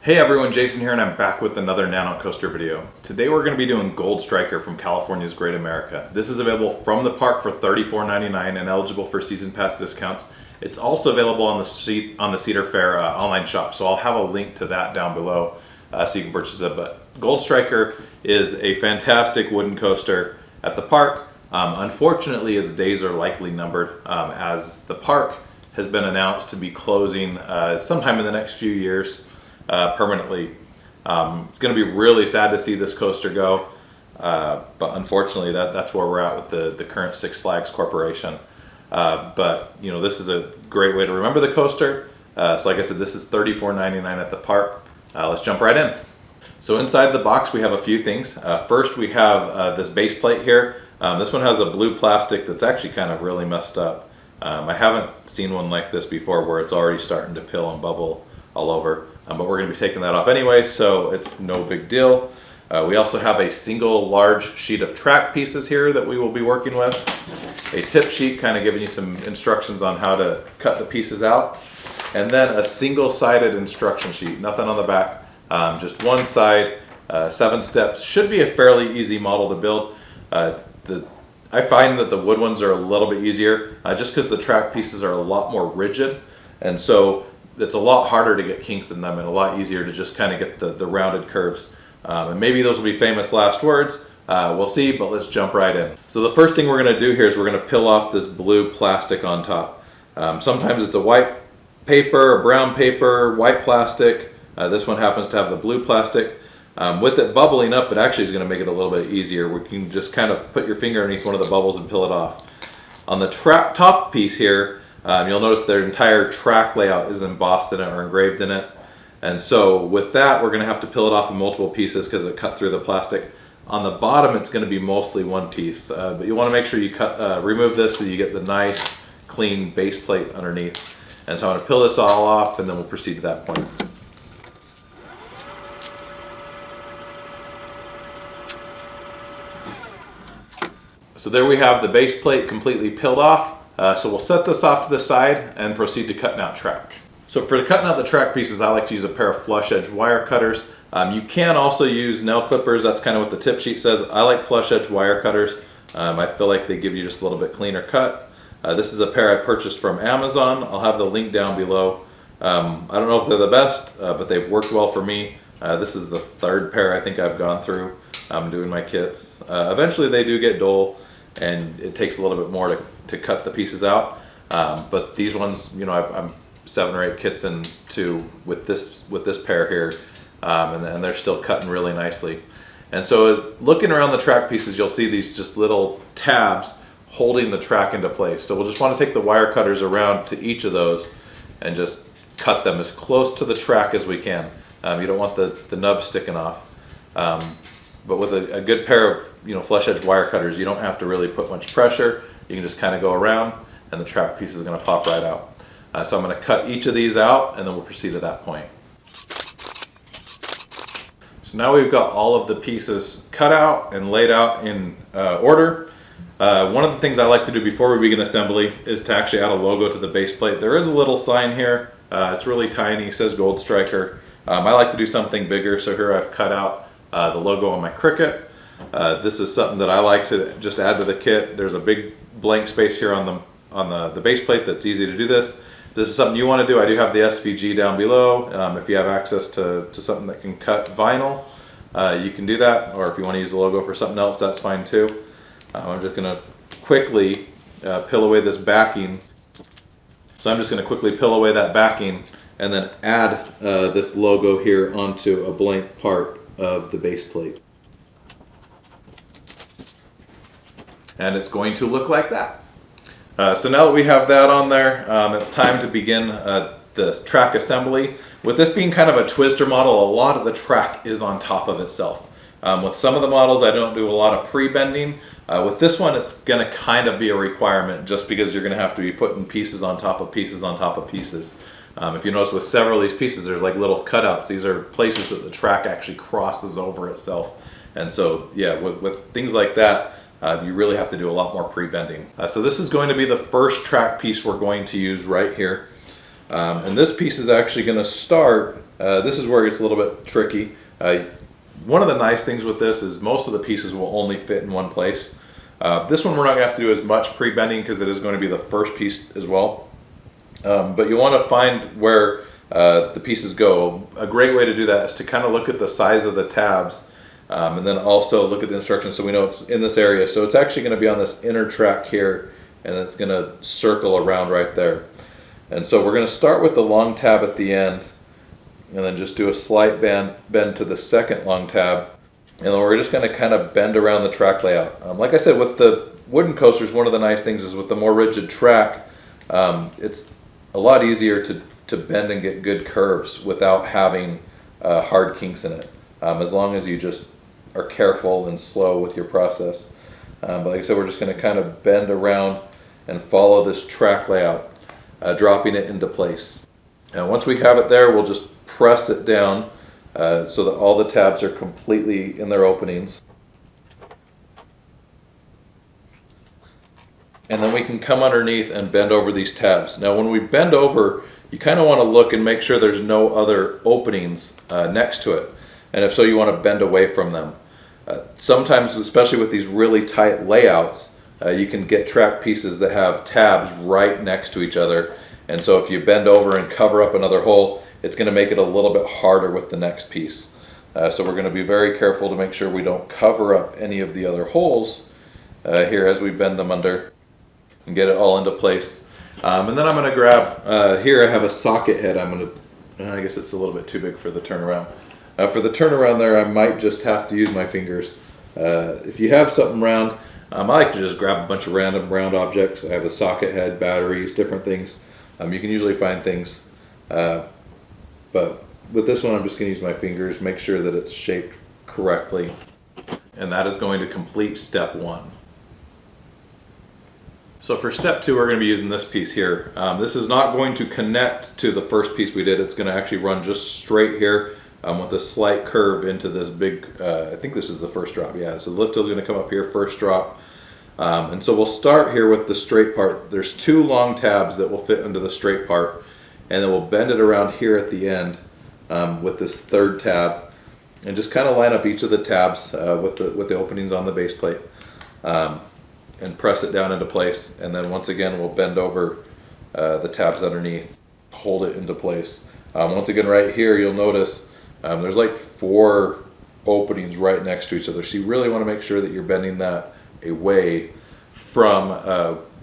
Hey everyone, Jason here, and I'm back with another Nanocoaster video. Today we're going to be doing Gold Striker from California's Great America. This is available from the park for $34.99 and eligible for season pass discounts. It's also available on the Cedar Fair Online Shop, so I'll have a link to that down below so you can purchase it. But Gold Striker is a fantastic wooden coaster at the park. Unfortunately, its days are likely numbered as the park has been announced to be closing sometime in the next few years. Permanently. It's going to be really sad to see this coaster go, but unfortunately that's where we're at with the current Six Flags Corporation. But you know, this is a great way to remember the coaster. So like I said, this is $34.99 at the park. Let's jump right in. So inside the box we have a few things. First we have this base plate here. This one has a blue plastic that's actually kind of really messed up. I haven't seen one like this before where it's already starting to pill and bubble all over. But we're going to be taking that off anyway, so it's no big deal. We also have a single large sheet of track pieces here that we will be working with. A tip sheet kind of giving you some instructions on how to cut the pieces out. And then a single-sided instruction sheet, nothing on the back, just one side, 7 steps. Should be a fairly easy model to build. I find that the wood ones are a little bit easier just because the track pieces are a lot more rigid, and so it's a lot harder to get kinks in them and a lot easier to just kind of get the rounded curves. And maybe those will be famous last words. We'll see, but let's jump right in. So the first thing we're going to do here is we're going to peel off this blue plastic on top. Sometimes it's a white paper, a brown paper, white plastic. This one happens to have the blue plastic. With it bubbling up, it actually is going to make it a little bit easier. We can just kind of put your finger underneath one of the bubbles and peel it off. On the top piece here, you'll notice their entire track layout is embossed in it or engraved in it. And so with that, we're going to have to peel it off in multiple pieces because it cut through the plastic. On the bottom, it's going to be mostly one piece. But you want to make sure you remove this so you get the nice, clean base plate underneath. And so I'm going to peel this all off and then we'll proceed to that point. So there we have the base plate completely peeled off. So we'll set this off to the side and proceed to cutting out track. So for cutting out the track pieces, I like to use a pair of flush edge wire cutters. You can also use nail clippers. That's kind of what the tip sheet says. I like flush edge wire cutters. I feel like they give you just a little bit cleaner cut. This is a pair I purchased from Amazon. I'll have the link down below. I don't know if they're the best, but they've worked well for me. This is the 3rd pair I think I've gone through doing my kits. Eventually they do get dull and it takes a little bit more to cut the pieces out, but these ones, you know, I'm 7 or 8 kits into with this pair here, and they're still cutting really nicely. And so looking around the track pieces, you'll see these just little tabs holding the track into place. So we'll just want to take the wire cutters around to each of those and just cut them as close to the track as we can. You don't want the nub sticking off. But with a good pair of flush edge wire cutters, you don't have to really put much pressure. You can just kind of go around and the track piece is going to pop right out. So I'm going to cut each of these out and then we'll proceed to that point. So now we've got all of the pieces cut out and laid out in order. One of the things I like to do before we begin assembly is to actually add a logo to the base plate. There is a little sign here. It's really tiny. It says Gold Striker. I like to do something bigger, so here I've cut out the logo on my Cricut. This is something that I like to just add to the kit. There's a big blank space here on the base plate that's easy to do this. If this is something you want to do, I do have the SVG down below. If you have access to something that can cut vinyl, you can do that. Or if you want to use the logo for something else, that's fine too. I'm just going to quickly peel away this backing. So I'm just going to quickly peel away that backing and then add this logo here onto a blank part of the base plate. And it's going to look like that. So now that we have that on there, it's time to begin the track assembly. With this being kind of a twister model, a lot of the track is on top of itself. With some of the models, I don't do a lot of pre-bending. With this one, it's going to kind of be a requirement just because you're going to have to be putting pieces on top of pieces on top of pieces. If you notice with several of these pieces, there's like little cutouts. These are places that the track actually crosses over itself. And so, yeah, with things like that, you really have to do a lot more pre-bending. So this is going to be the first track piece we're going to use right here. And this piece is actually going to start This is where it gets a little bit tricky. One of the nice things with this is most of the pieces will only fit in one place. This one we're not going to have to do as much pre-bending because it is going to be the first piece as well. But you want to find where the pieces go. A great way to do that is to kind of look at the size of the tabs, and then also look at the instructions so we know it's in this area. So it's actually going to be on this inner track here, and it's going to circle around right there. And so we're going to start with the long tab at the end, and then just do a slight bend to the second long tab. And then we're just going to kind of bend around the track layout. Like I said, with the wooden coasters, one of the nice things is with the more rigid track, it's a lot easier to bend and get good curves without having hard kinks in it, as long as you just are careful and slow with your process. But like I said, we're just going to kind of bend around and follow this track layout, dropping it into place. And once we have it there, we'll just press it down so that all the tabs are completely in their openings. And then we can come underneath and bend over these tabs. Now when we bend over, you kind of want to look and make sure there's no other openings next to it. And if so, you want to bend away from them. Sometimes, especially with these really tight layouts, you can get track pieces that have tabs right next to each other. And so if you bend over and cover up another hole, it's going to make it a little bit harder with the next piece. So we're going to be very careful to make sure we don't cover up any of the other holes here as we bend them under and get it all into place. And then I'm going to grab, here I have a socket head. I guess it's a little bit too big for the turnaround. For the turnaround there, I might just have to use my fingers. If you have something round, I like to just grab a bunch of random round objects. I have a socket head, batteries, different things. You can usually find things. But with this one, I'm just going to use my fingers, make sure that it's shaped correctly. And that is going to complete step one. So for step two, we're going to be using this piece here. This is not going to connect to the first piece we did. It's going to actually run just straight here with a slight curve into this big, I think this is the first drop. Yeah, so the lift hill is going to come up here, first drop. And so we'll start here with the straight part. There's two long tabs that will fit into the straight part. And then we'll bend it around here at the end with this third tab. And just kind of line up each of the tabs with the openings on the base plate. And press it down into place, and then once again we'll bend over the tabs underneath, hold it into place. Once again right here you'll notice there's like 4 openings right next to each other, so you really want to make sure that you're bending that away from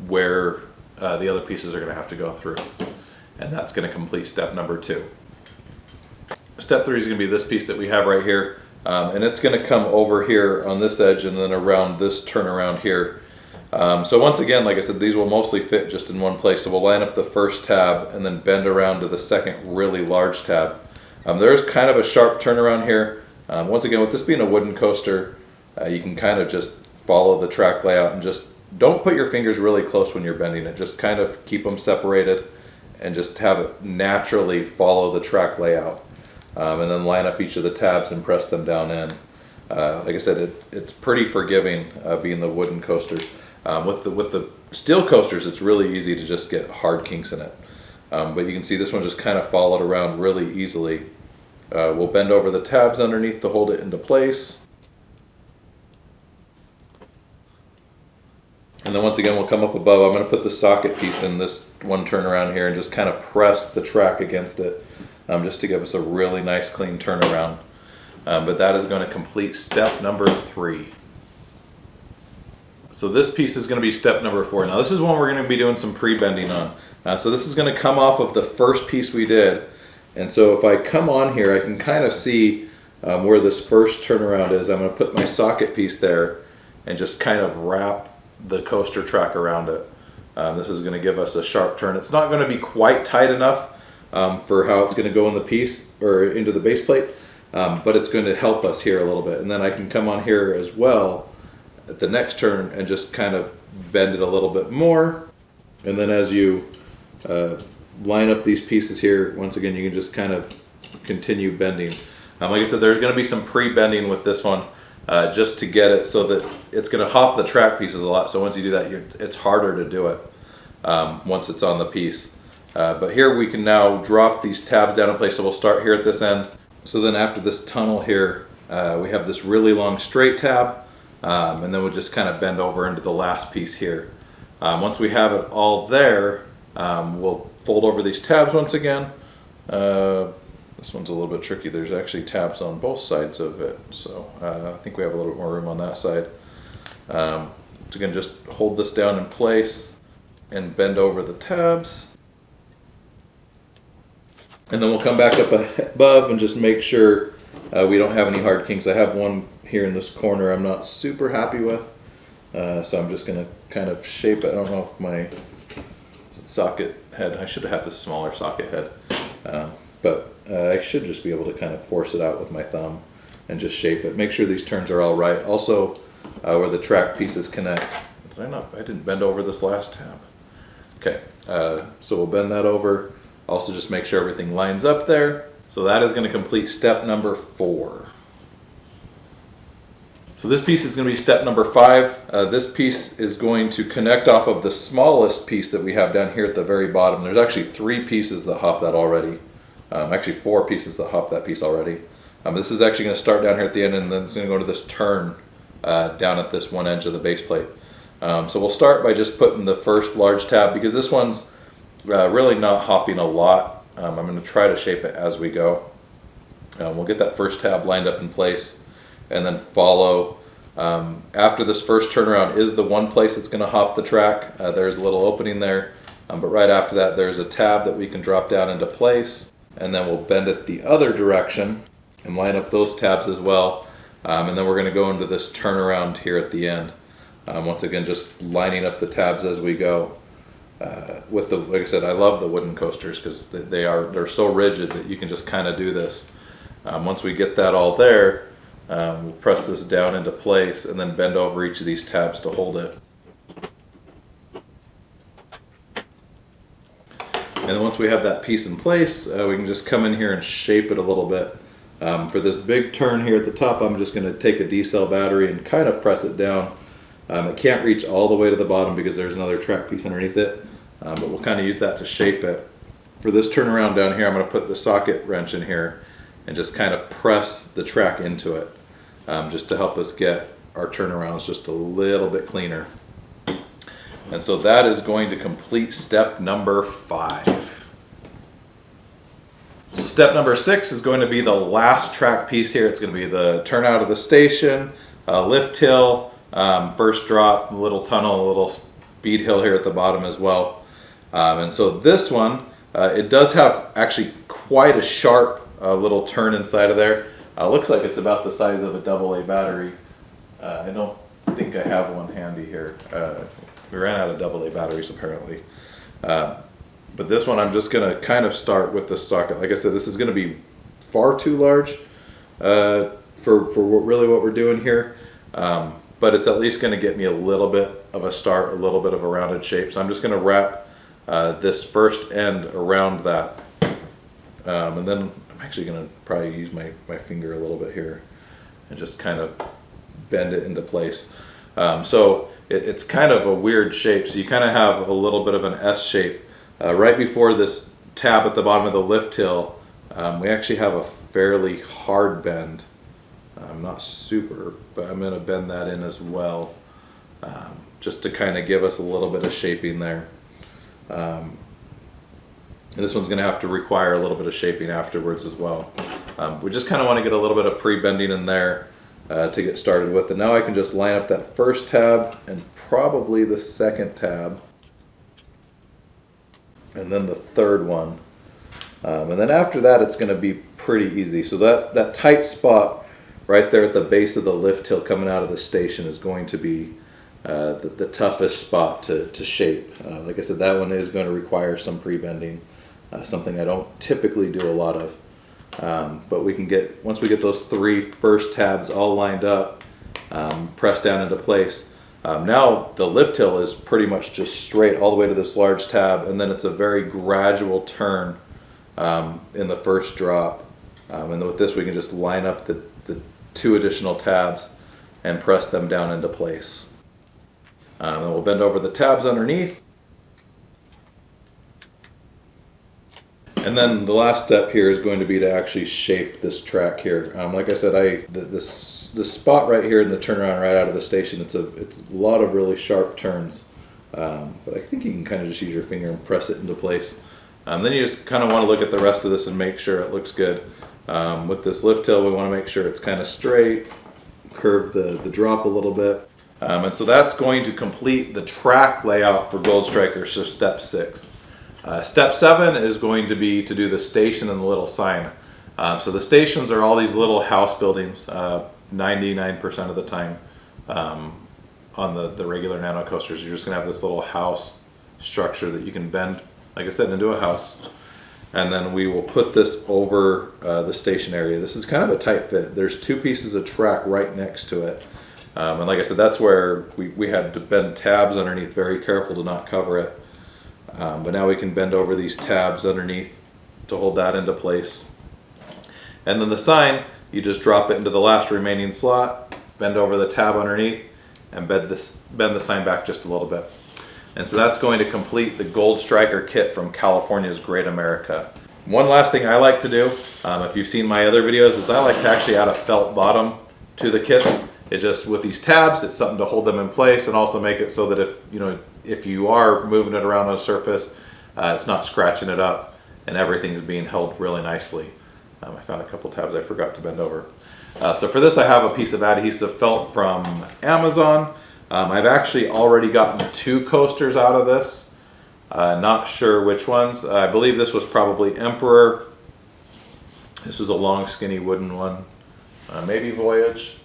where the other pieces are going to have to go through. And that's going to complete step number 2. Step 3 is going to be this piece that we have right here, and it's going to come over here on this edge and then around this turnaround here. So once again, like I said, these will mostly fit just in one place. So we'll line up the first tab and then bend around to the second really large tab. There's kind of a sharp turnaround here. Once again, with this being a wooden coaster, you can kind of just follow the track layout and just don't put your fingers really close when you're bending it. Just kind of keep them separated and just have it naturally follow the track layout. And then line up each of the tabs and press them down in. Like I said, it's pretty forgiving being the wooden coasters. With the steel coasters, it's really easy to just get hard kinks in it. But you can see this one just kind of followed around really easily. We'll bend over the tabs underneath to hold it into place. And then once again, we'll come up above. I'm going to put the socket piece in this one turnaround here and just kind of press the track against it just to give us a really nice clean turnaround. But that is going to complete step number 3. So this piece is going to be step number 4. Now this is one we're going to be doing some pre-bending on. So this is going to come off of the first piece we did. And so if I come on here, I can kind of see where this first turnaround is. I'm going to put my socket piece there and just kind of wrap the coaster track around it. This is going to give us a sharp turn. It's not going to be quite tight enough for how it's going to go in the piece or into the base plate, but it's going to help us here a little bit. And then I can come on here as well at the next turn and just kind of bend it a little bit more. And then as you line up these pieces here, once again, you can just kind of continue bending. Like I said, there's going to be some pre-bending with this one just to get it so that it's going to hop the track pieces a lot. So once you do that, it's harder to do it once it's on the piece. But here we can now drop these tabs down in place. So we'll start here at this end. So then after this tunnel here, we have this really long straight tab, and then we'll just kind of bend over into the last piece here. Once we have it all there, we'll fold over these tabs once again. This one's a little bit tricky. There's actually tabs on both sides of it, so I think we have a little bit more room on that side. So again, just hold this down in place and bend over the tabs. And then we'll come back up above and just make sure we don't have any hard kinks. I have one here in this corner I'm not super happy with, so I'm just going to kind of shape it. I don't know if my socket head, I should have had a smaller socket head, but I should just be able to kind of force it out with my thumb and just shape it. Make sure these turns are all right. Also, where the track pieces connect. I didn't bend over this last tab. Okay, so we'll bend that over. Also just make sure everything lines up there. So that is going to complete step number 4. So this piece is going to be step number 5. This piece is going to connect off of the smallest piece that we have down here at the very bottom. There's actually 3 pieces that hop that already. Actually 4 pieces that hop that piece already. This is actually going to start down here at the end, and then it's going to go to this turn down at this one edge of the base plate. So we'll start by just putting the first large tab, because this one's really not hopping a lot. I'm going to try to shape it as we go. We'll get that first tab lined up in place and then follow. After this first turnaround is the one place that's going to hop the track. There's a little opening there, but right after that there's a tab that we can drop down into place, and then we'll bend it the other direction and line up those tabs as well. And then we're going to go into this turnaround here at the end. Once again, just lining up the tabs as we go. With the, like I said, I love the wooden coasters because they're so rigid that you can just kind of do this. Once we get that all there, we'll press this down into place and then bend over each of these tabs to hold it. And then once we have that piece in place, we can just come in here and shape it a little bit. For this big turn here at the top, I'm just going to take a D-cell battery and kind of press it down. It can't reach all the way to the bottom because there's another track piece underneath it, but we'll kind of use that to shape it. For this turnaround down here, I'm going to put the socket wrench in here and just kind of press the track into it, just to help us get our turnarounds just a little bit cleaner. And so that is going to complete step number 5. So step number 6 is going to be the last track piece here. It's going to be the turn out of the station, lift hill, first drop, a little tunnel, a little speed hill here at the bottom as well. And so this one, it does have actually quite a sharp little turn inside of there. Looks like it's about the size of a AA battery. I don't think I have one handy here. We ran out of AA batteries apparently. But this one I'm just going to kind of start with the socket. Like I said, this is going to be far too large for what we're doing here. But it's at least going to get me a little bit of a start, a little bit of a rounded shape. So I'm just going to wrap this first end around that. And then I'm actually going to probably use my finger a little bit here and just kind of bend it into place. So it's kind of a weird shape. So you kind of have a little bit of an S shape. Right before this tab at the bottom of the lift hill, we actually have a fairly hard bend. Not super, but I'm going to bend that in as well, just to kind of give us a little bit of shaping there. And this one's going to have to require a little bit of shaping afterwards as well. We just kind of want to get a little bit of pre-bending in there to get started with. And now I can just line up that first tab and probably the second tab, and then the third one. And then after that, it's going to be pretty easy. So that tight spot right there at the base of the lift hill coming out of the station is going to be the toughest spot to shape. Like I said, that one is going to require some pre-bending, something I don't typically do a lot of. But we can get, once we get those 3 first tabs all lined up, pressed down into place, now the lift hill is pretty much just straight all the way to this large tab, and then it's a very gradual turn in the first drop. And then with this we can just line up the 2 additional tabs and press them down into place. And we'll bend over the tabs underneath. And then the last step here is going to be to actually shape this track here. Like I said, the spot right here in the turnaround right out of the station, it's a lot of really sharp turns. But I think you can kind of just use your finger and press it into place. Then you just kind of want to look at the rest of this and make sure it looks good. With this lift hill, we want to make sure it's kind of straight, curve the drop a little bit. And so that's going to complete the track layout for Gold Striker, so step 6. Step 7 is going to be to do the station and the little sign. So the stations are all these little house buildings, 99% of the time. On the regular Nano coasters, you're just going to have this little house structure that you can bend, like I said, into a house. And then we will put this over the station area. This is kind of a tight fit. There's 2 pieces of track right next to it. And like I said, that's where we had to bend tabs underneath, very careful to not cover it. But now we can bend over these tabs underneath to hold that into place. And then the sign, you just drop it into the last remaining slot, bend over the tab underneath, and bend the sign back just a little bit. And so that's going to complete the Gold Striker kit from California's Great America. One last thing I like to do, if you've seen my other videos, is I like to actually add a felt bottom to the kits. It just, with these tabs, it's something to hold them in place and also make it so that if you are moving it around on a surface, it's not scratching it up and everything's being held really nicely. I found a couple tabs I forgot to bend over. So for this, I have a piece of adhesive felt from Amazon. I've actually already gotten 2 coasters out of this. Not sure which ones. I believe this was probably Emperor. This was a long, skinny wooden one. Maybe Voyage.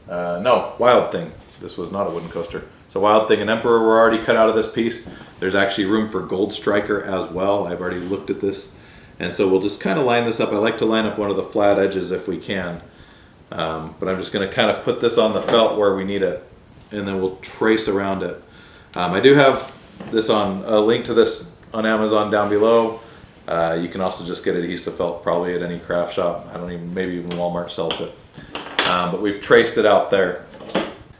No, Wild Thing. This was not a wooden coaster. So Wild Thing and Emperor were already cut out of this piece. There's actually room for Gold Striker as well. I've already looked at this. And so we'll just kind of line this up. I like to line up one of the flat edges if we can. But I'm just going to kind of put this on the felt where we need it. And then we'll trace around it. I do have this on a link to this on Amazon down below. You can also just get adhesive felt probably at any craft shop. Maybe even Walmart sells it. But we've traced it out there.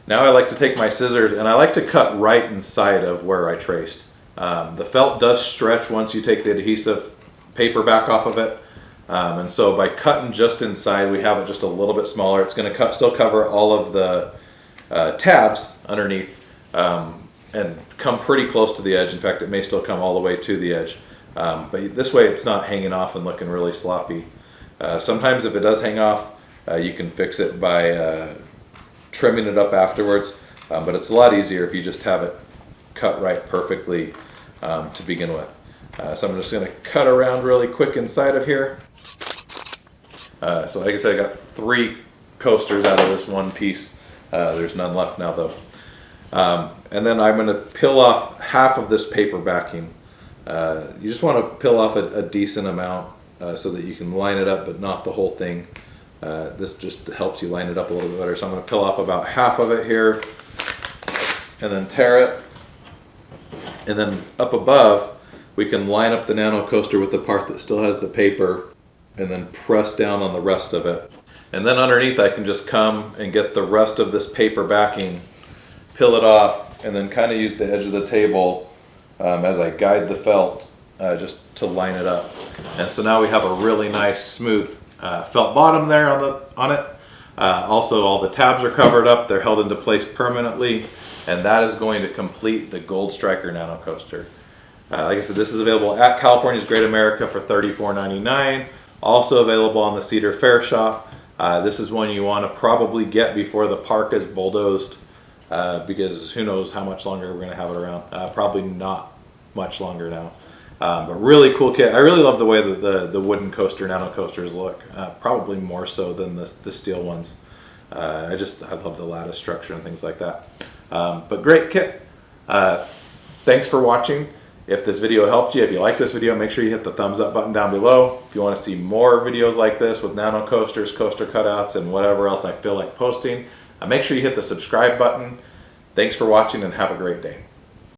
Now I like to take my scissors and I like to cut right inside of where I traced. The felt does stretch once you take the adhesive paper back off of it. And so by cutting just inside, we have it just a little bit smaller. It's going to still cover all of the tabs underneath and come pretty close to the edge. In fact, it may still come all the way to the edge. But this way it's not hanging off and looking really sloppy. Sometimes if it does hang off, you can fix it by trimming it up afterwards. But it's a lot easier if you just have it cut right perfectly to begin with. So I'm just going to cut around really quick inside of here. So like I said, I got 3 coasters out of this one piece. There's none left now though. And then I'm going to peel off half of this paper backing. You just want to peel off a decent amount so that you can line it up but not the whole thing. This just helps you line it up a little bit better. So I'm going to peel off about half of it here and then tear it. And then up above we can line up the Nano coaster with the part that still has the paper and then press down on the rest of it. And then underneath I can just come and get the rest of this paper backing, peel it off, and then kind of use the edge of the table as I guide the felt just to line it up. And so now we have a really nice smooth felt bottom there on it. Also all the tabs are covered up, they're held into place permanently, and that is going to complete the Gold Striker Nano coaster. Like I said, this is available at California's Great America for $34.99. Also available on the Cedar Fair shop. This is one you want to probably get before the park is bulldozed because who knows how much longer we're going to have it around. Probably not much longer now. But really cool kit. I really love the way that the wooden coaster Nano coasters look. Probably more so than the steel ones. I love the lattice structure and things like that. But great kit. Thanks for watching. If this video helped you, if you like this video, make sure you hit the thumbs up button down below. If you want to see more videos like this with Nano coasters, coaster cutouts, and whatever else I feel like posting, make sure you hit the subscribe button. Thanks for watching and have a great day.